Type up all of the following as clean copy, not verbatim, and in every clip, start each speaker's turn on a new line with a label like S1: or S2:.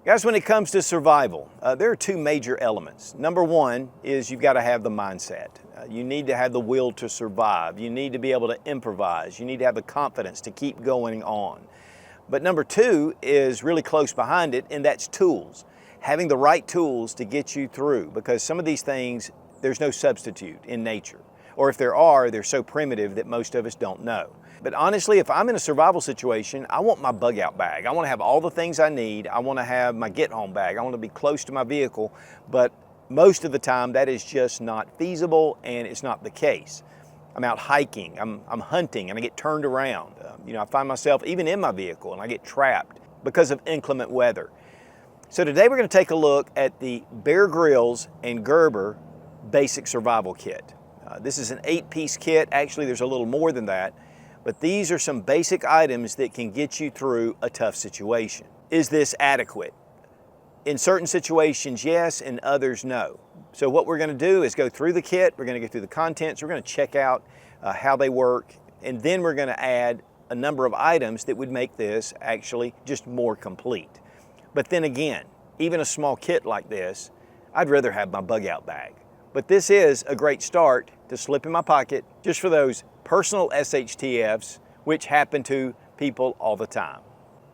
S1: Guys, when it comes to survival, there are two major elements. Number one is you've got to have the mindset. You need to have the will to survive. You need to be able to improvise. You need to have the confidence to keep going on. But number two is really close behind it, and that's tools. Having the right tools to get you through, because some of these things, there's no substitute in nature. Or if there are, they're so primitive that most of us don't know. But honestly, if I'm in a survival situation, I want my bug out bag. I want to have all the things I need. I want to have my get home bag. I want to be close to my vehicle, but most of the time that is just not feasible, and it's not the case. I'm out hiking, I'm hunting, and I get turned around. I find myself even in my vehicle and I get trapped because of inclement weather. So today we're going to take a look at the Grylls and Gerber basic survival kit. This is an 8-piece kit. Actually, there's a little more than that. But these are some basic items that can get you through a tough situation. Is this adequate? In certain situations, yes, in others, no. So what we're going to do is go through the kit, we're going to go through the contents, we're going to check out how they work, and then we're going to add a number of items that would make this actually just more complete. But then again, even a small kit like this, I'd rather have my bug out bag. But this is a great start to slip in my pocket just for those personal SHTFs, which happen to people all the time.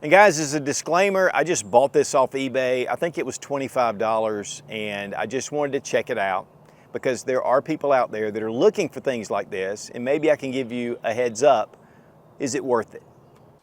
S1: And guys, as a disclaimer, I just bought this off eBay. I think it was $25, and I just wanted to check it out because there are people out there that are looking for things like this, and maybe I can give you a heads up. Is it worth it?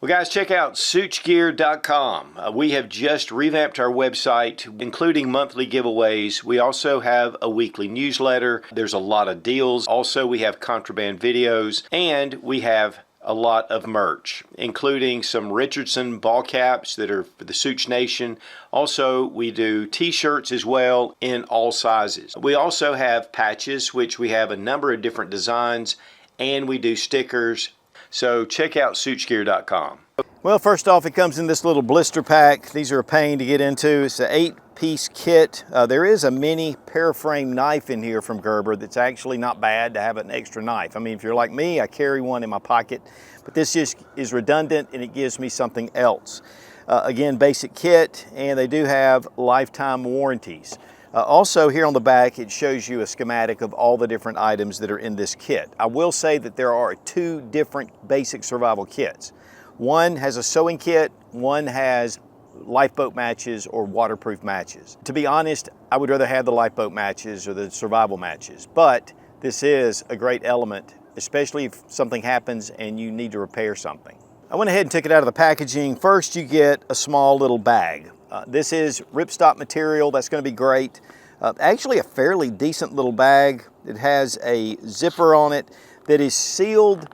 S1: Well, guys, check out suchgear.com. We have just revamped our website, including monthly giveaways. We also have a weekly newsletter. There's a lot of deals. Also, we have contraband videos, and we have a lot of merch, including some Richardson ball caps that are for the Such Nation. Also, we do t-shirts as well in all sizes. We also have patches, which we have a number of different designs, and we do stickers. So check out suchgear.com. Well, first off, it comes in this little blister pack. These are a pain to get into. It's an 8-piece kit. There is a mini paraframe knife in here from Gerber that's actually not bad to have an extra knife. I mean, if you're like me, I carry one in my pocket, but this just is redundant and it gives me something else. Again, basic kit, and they do have lifetime warranties. Also here on the back, it shows you a schematic of all the different items that are in this kit. I will say that there are two different basic survival kits. One has a sewing kit, one has lifeboat matches or waterproof matches. To be honest, I would rather have the lifeboat matches or the survival matches, but this is a great element, especially if something happens and you need to repair something. I went ahead and took it out of the packaging. First, you get a small little bag. This is ripstop material. That's going to be great. Actually a fairly decent little bag. It has a zipper on it that is sealed,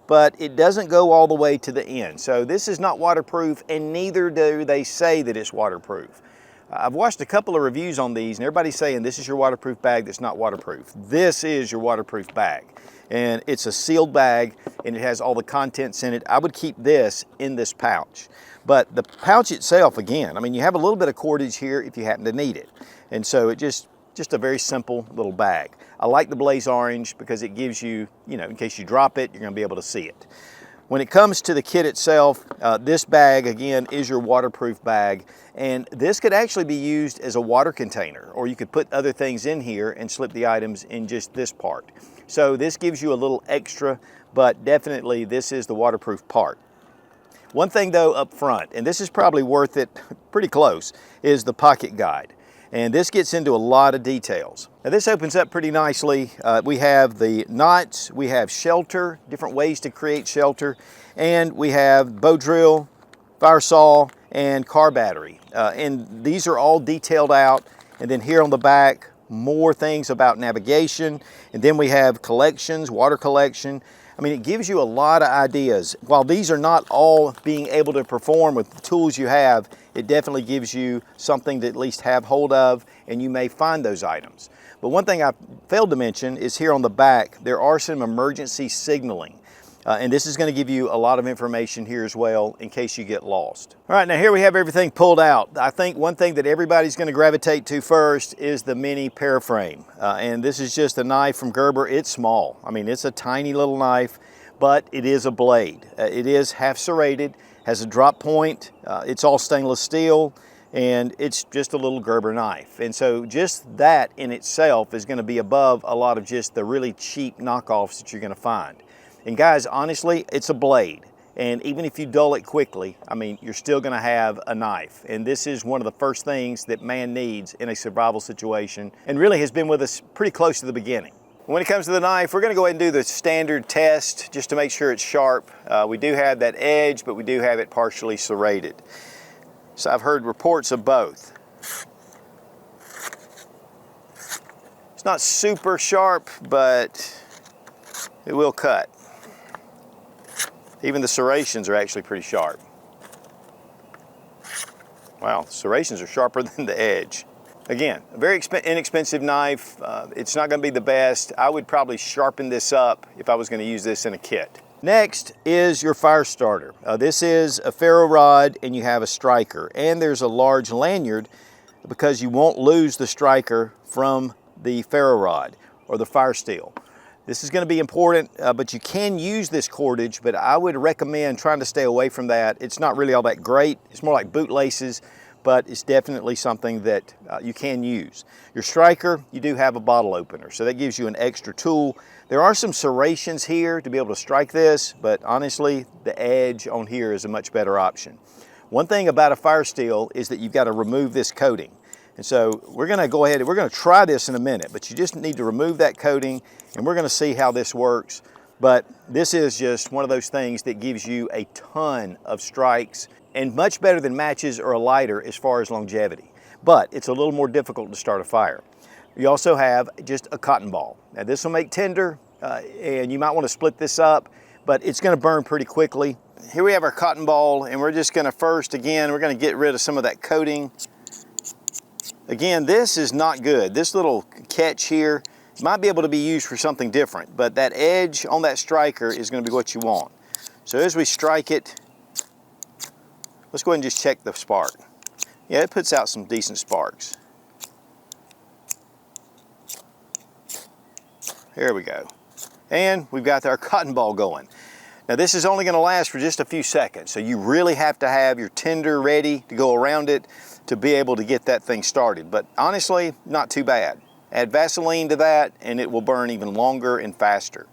S1: but it doesn't go all the way to the end. So this is not waterproof, and neither do they say that it's waterproof. I've watched a couple of reviews on these, and everybody's saying this is your waterproof bag that's not waterproof. This is your waterproof bag, and it's a sealed bag, and it has all the contents in it. I would keep this in this pouch. But the pouch itself, again, I mean, you have a little bit of cordage here if you happen to need it. And so it just a very simple little bag. I like the blaze orange because it gives you, in case you drop it, you're going to be able to see it. When it comes to the kit itself, this bag, again, is your waterproof bag. And this could actually be used as a water container, or you could put other things in here and slip the items in just this part. So this gives you a little extra, but definitely this is the waterproof part. One thing though up front, and this is probably worth it pretty close, is the pocket guide. And this gets into a lot of details. Now this opens up pretty nicely. We have the knots, we have shelter, different ways to create shelter, and we have bow drill, fire saw, and car battery. And these are all detailed out. And then here on the back, more things about navigation. And then we have collections, water collection. I mean, it gives you a lot of ideas. While these are not all being able to perform with the tools you have, it definitely gives you something to at least have hold of, and you may find those items. But one thing I failed to mention is here on the back, there are some emergency signaling. And this is going to give you a lot of information here as well in case you get lost. All right, now here we have everything pulled out. I think one thing that everybody's going to gravitate to first is the mini paraframe. And this is just a knife from Gerber. It's small. I mean, it's a tiny little knife, but it is a blade. It is half serrated, has a drop point. It's all stainless steel. and it's just a little Gerber knife. And so just that in itself is going to be above a lot of just the really cheap knockoffs that you're going to find. And guys, honestly, it's a blade. And even if you dull it quickly, I mean, you're still going to have a knife. And this is one of the first things that man needs in a survival situation, and really has been with us pretty close to the beginning. When it comes to the knife, we're going to go ahead and do the standard test just to make sure it's sharp. We do have that edge, but we do have it partially serrated. So I've heard reports of both. It's not super sharp, but it will cut. Even the serrations are actually pretty sharp. Wow, the serrations are sharper than the edge. Again, a very inexpensive knife. It's not going to be the best. I would probably sharpen this up if I was going to use this in a kit. Next is your fire starter. This is a ferro rod and you have a striker, and there's a large lanyard because you won't lose the striker from the ferro rod or the fire steel. This is going to be important, but you can use this cordage, but I would recommend trying to stay away from that. It's not really all that great. It's more like boot laces, but it's definitely something that you can use. Your striker, you do have a bottle opener, so that gives you an extra tool. There are some serrations here to be able to strike this, but honestly, the edge on here is a much better option. One thing about a fire steel is that you've got to remove this coating. And so we're going to go ahead and we're going to try this in a minute, but you just need to remove that coating, and we're going to see how this works. But this is just one of those things that gives you a ton of strikes, and much better than matches or a lighter as far as longevity. But it's a little more difficult to start a fire. You also have just a cotton ball. Now this will make tinder, and you might want to split this up, but it's going to burn pretty quickly. Here we have our cotton ball, and we're just going to first, again, we're going to get rid of some of that coating. Again, this is not good. This little catch here might be able to be used for something different, but that edge on that striker is going to be what you want. So as we strike it, let's go ahead and just check the spark. Yeah, it puts out some decent sparks. There we go. And we've got our cotton ball going. Now this is only going to last for just a few seconds, so you really have to have your tinder ready to go around it to be able to get that thing started. But honestly, not too bad. Add Vaseline to that and it will burn even longer and faster.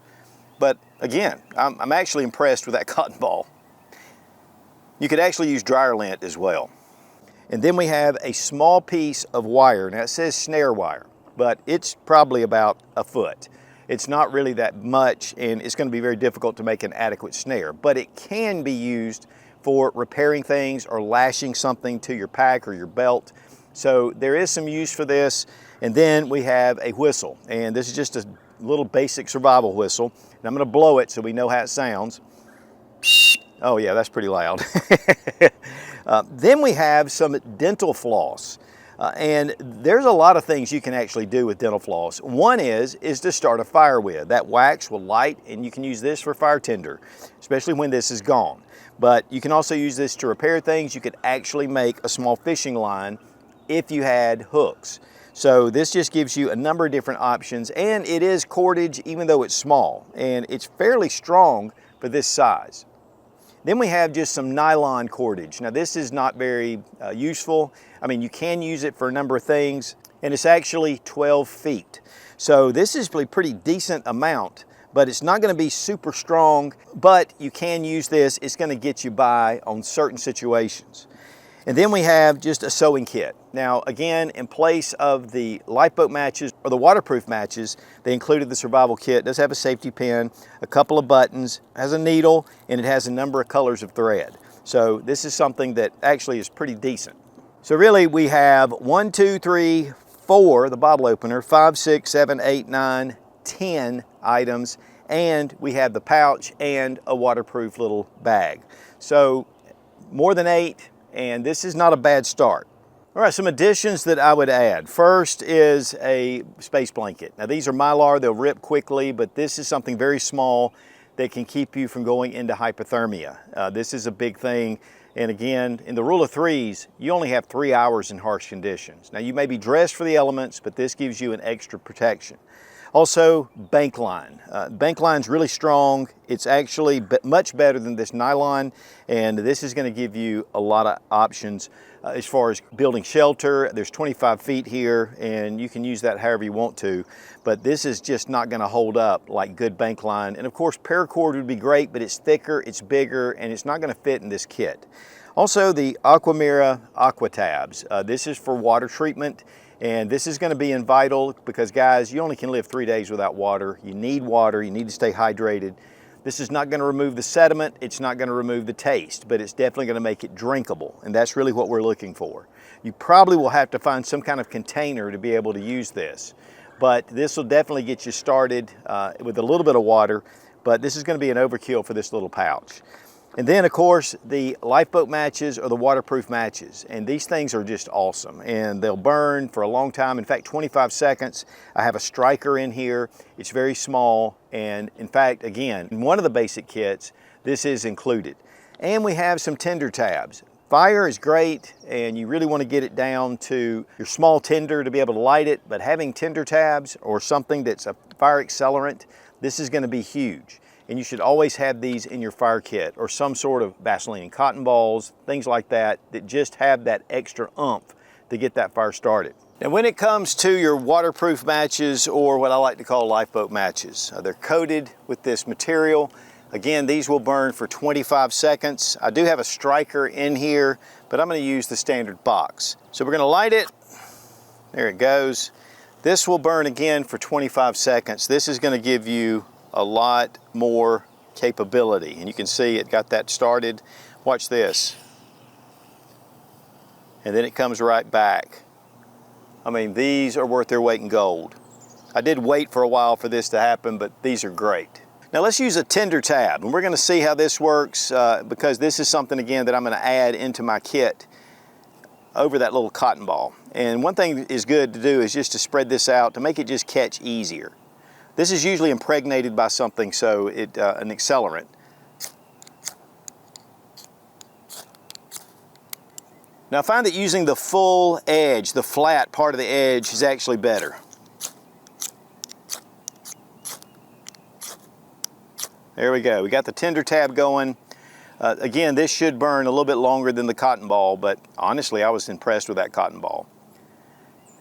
S1: But again, I'm actually impressed with that cotton ball. You could actually use dryer lint as well. And then we have a small piece of wire. Now it says snare wire, but it's probably about a foot. It's not really that much, and it's going to be very difficult to make an adequate snare, but it can be used for repairing things or lashing something to your pack or your belt. So there is some use for this. And then we have a whistle, and this is just a little basic survival whistle. And I'm going to blow it so we know how it sounds. Oh yeah, that's pretty loud. Then we have some dental floss. And there's a lot of things you can actually do with dental floss. One is to start a fire with. That wax will light, and you can use this for fire tinder, especially when this is gone. But you can also use this to repair things. You could actually make a small fishing line if you had hooks. So this just gives you a number of different options, and it is cordage even though it's small, and it's fairly strong for this size. Then we have just some nylon cordage. Now this is not very useful. I mean, you can use it for a number of things, and it's actually 12 feet. So this is a pretty decent amount, but it's not going to be super strong, but you can use this. It's going to get you by on certain situations. And then we have just a sewing kit. Now again, in place of the lifeboat matches or the waterproof matches, they included the survival kit. It does have a safety pin, a couple of buttons, has a needle, and it has a number of colors of thread. So this is something that actually is pretty decent. So really we have 1, 2, 3, 4, the bottle opener, 5, 6, 7, 8, 9, 10 items, and we have the pouch and a waterproof little bag. So more than 8, and this is not a bad start. All right, some additions that I would add. First is a space blanket. Now these are Mylar, they'll rip quickly, but this is something very small that can keep you from going into hypothermia. This is a big thing. And again, in the rule of threes, you only have 3 hours in harsh conditions. Now you may be dressed for the elements, but this gives you an extra protection. Also, bank line. Bank line's really strong. It's actually much better than this nylon, and this is going to give you a lot of options as far as building shelter. There's 25 feet here, and you can use that however you want to, but this is just not going to hold up like good bank line. And of course, paracord would be great, but it's thicker, it's bigger, and it's not going to fit in this kit. Also, the Aquamira Aqua Tabs. This is for water treatment, and this is going to be vital because, guys, you only can live 3 days without water. You need water, you need to stay hydrated. This is not going to remove the sediment, it's not going to remove the taste, but it's definitely going to make it drinkable, and that's really what we're looking for. You probably will have to find some kind of container to be able to use this, but this will definitely get you started with a little bit of water, but this is going to be an overkill for this little pouch. And then, of course, the lifeboat matches or the waterproof matches. And these things are just awesome. And they'll burn for a long time. In fact, 25 seconds. I have a striker in here. It's very small. And in fact, again, in one of the basic kits, this is included. And we have some tinder tabs. Fire is great, and you really want to get it down to your small tinder to be able to light it. But having tinder tabs or something that's a fire accelerant, this is going to be huge. And you should always have these in your fire kit, or some sort of Vaseline and cotton balls, things like that, that just have that extra oomph to get that fire started. Now, when it comes to your waterproof matches, or what I like to call lifeboat matches, they're coated with this material. Again, these will burn for 25 seconds. I do have a striker in here, but I'm going to use the standard box. So we're going to light it. There it goes. This will burn again for 25 seconds. This is going to give you a lot more capability, and you can see it got that started. Watch this, and then it comes right back. I mean, these are worth their weight in gold. I did wait for a while for this to happen, but these are great. Now let's use a tinder tab, and we're going to see how this works because this is something, again, that I'm going to add into my kit over that little cotton ball. And one thing that is good to do is just to spread this out to make it just catch easier. This is usually impregnated by something, so an accelerant. Now I find that using the full edge, the flat part of the edge, is actually better. There we go. We got the tinder tab going. Again, this should burn a little bit longer than the cotton ball, but honestly, I was impressed with that cotton ball.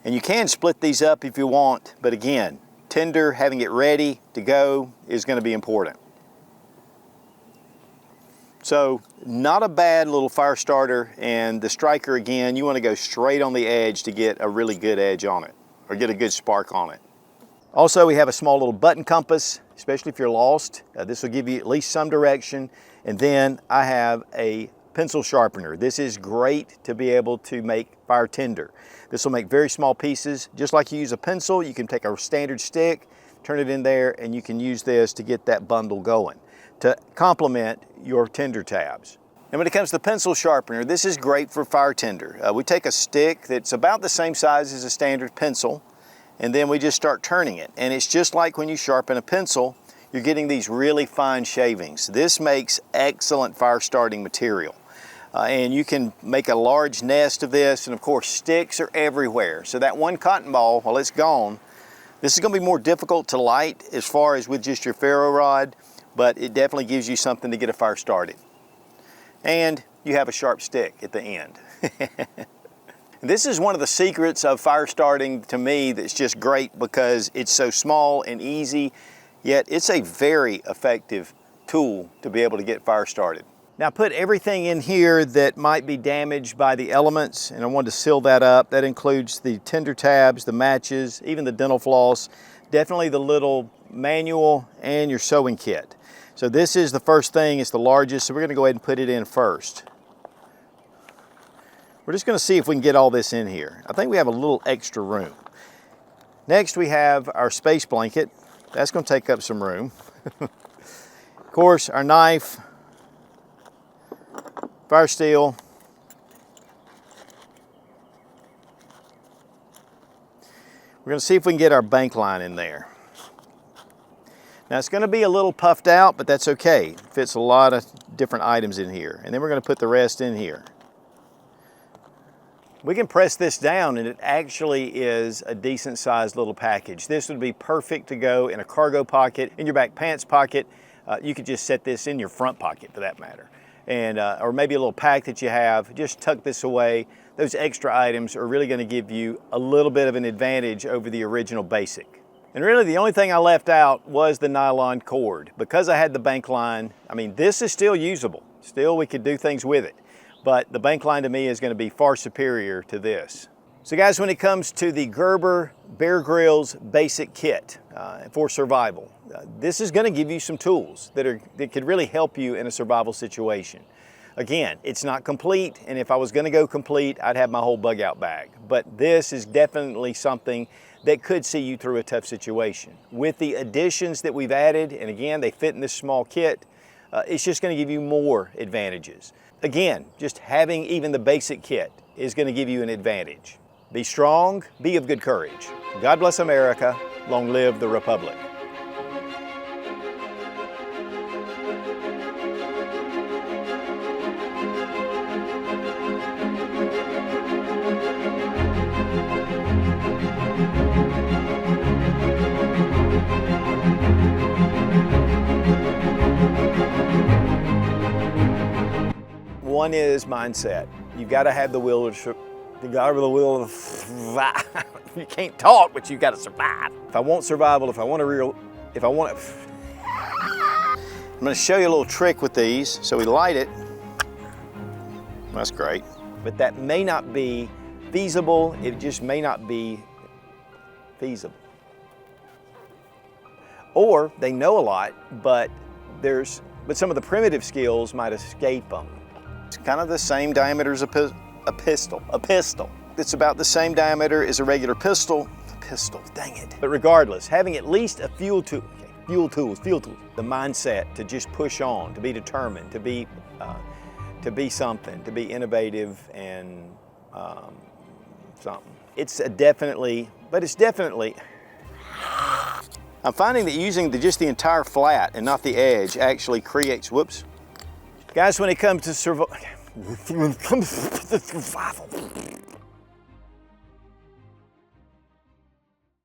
S1: And you can split these up if you want, but again, tinder, having it ready to go is going to be important. So not a bad little fire starter, and the striker, again, you want to go straight on the edge to get a really good edge on it, or get a good spark on it. Also, we have a small little button compass, especially if you're lost. This will give you at least some direction. And then I have a pencil sharpener. This is great to be able to make fire tinder. This will make very small pieces. Just like you use a pencil, you can take a standard stick, turn it in there, and you can use this to get that bundle going to complement your tinder tabs. And when it comes to the pencil sharpener, this is great for fire tinder. We take a stick that's about the same size as a standard pencil, and then we just start turning it. And it's just like when you sharpen a pencil, you're getting these really fine shavings. This makes excellent fire starting material. And you can make a large nest of this, and of course sticks are everywhere. So that one cotton ball, well, it's gone. This is going to be more difficult to light as far as with just your ferro rod, but it definitely gives you something to get a fire started. And you have a sharp stick at the end. This is one of the secrets of fire starting to me that's just great because it's so small and easy, yet it's a very effective tool to be able to get fire started. Now put everything in here that might be damaged by the elements, and I wanted to seal that up. That includes the tinder tabs, the matches, even the dental floss, definitely the little manual and your sewing kit. So this is the first thing, it's the largest, so we're gonna go ahead and put it in first. We're just gonna see if we can get all this in here. I think we have a little extra room. Next we have our space blanket. That's gonna take up some room. Of course, our knife, fire steel, we're going to see if we can get our bank line in there. Now it's going to be a little puffed out, but that's okay. It fits a lot of different items in here. And then we're going to put the rest in here. We can press this down and it actually is a decent sized little package. This would be perfect to go in a cargo pocket, in your back pants pocket. You could just set this in your front pocket for that matter. and or maybe a little pack that you have, just tuck this away. Those extra items are really going to give you a little bit of an advantage over the original basic. And really the only thing I left out was the nylon cord. Because I had the bank line, I mean, this is still usable. Still, we could do things with it. But the bank line to me is going to be far superior to this. So guys, when it comes to the Gerber Bear Grylls basic kit for survival, this is going to give you some tools that could really help you in a survival situation. Again, it's not complete, and if I was going to go complete, I'd have my whole bug out bag. But this is definitely something that could see you through a tough situation. With the additions that we've added, and again, they fit in this small kit, it's just going to give you more advantages. Again, just having even the basic kit is going to give you an advantage. Be strong, be of good courage. God bless America. Long live the Republic. One is mindset. You've got to have the will to you can't talk, but you got to survive. If I want survival, I'm going to show you a little trick with these. So we light it. That's great. But that may not be feasible. It just may not be feasible. Or they know a lot, but some of the primitive skills might escape them. It's kind of the same diameter as a pistol. It's about the same diameter as a regular pistol. Dang it. But regardless, having at least a fuel tools. The mindset to just push on, to be determined, to be something, to be innovative and something. It's definitely. I'm finding that using just the entire flat and not the edge actually creates, Guys, when it comes to survival,